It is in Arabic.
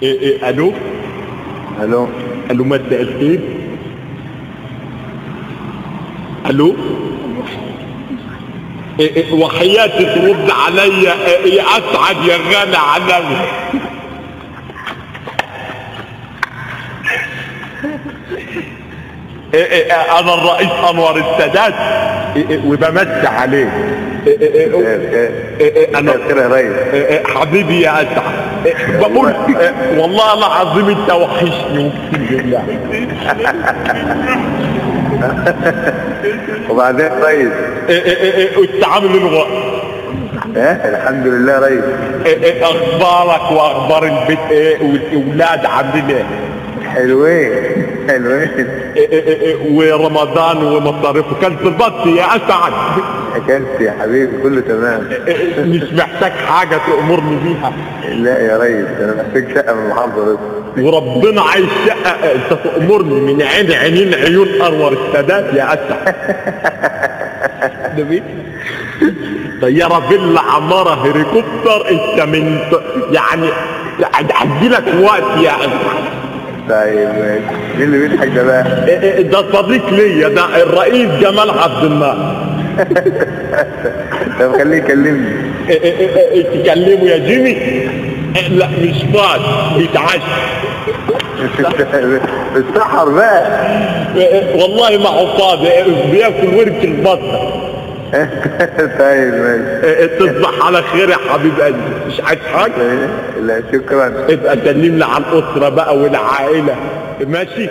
الو. الو. الو مساء الخير. الو. وحياتي ترد عليا يا اسعد يا غالي عليا. انا الرئيس انور السادات وبمسي عليه. انا خير يا ريس. حبيبي يا اسعد. بقول والله العظيم انت وحشني اقسم بالله. وبعدين ريس انت عامل الوقت؟ الحمد لله يا ريس. اخبارك واخبار البيت ايه والاولاد عاملين ايه؟ حلوين حلوين. ورمضان ومصاريفه كانت البط يا اسعد؟ اكلت يا حبيبي كله تمام. مش محتاج حاجه تأمرني بيها؟ لا يا ريس انا محتاج شقه من المحافظه بس. وربنا عايز شقه انت تأمرني من عينين عيون انور السادات يا اسعد. ده مين؟ طياره فيلا عماره هليكوبتر انت من يعني هديلك وقت يا اسعد. طيب ماشي. مين اللي بيضحك ده بقى؟ ده صديق ليا ده الرئيس جمال عبد الناصر. طب خليه يكلمني. تكلمه يا جيمي؟ لا مش فاضي بيتعشى. السحر بقى. والله ما هو فاضي بياكل ورك البطه. طيب ماشي. تصبح على خير يا حبيب قلبي. مش عايز حاجه؟ لا شكرا. ابقى سلمنا على الاسره بقى والعائله. ماشي.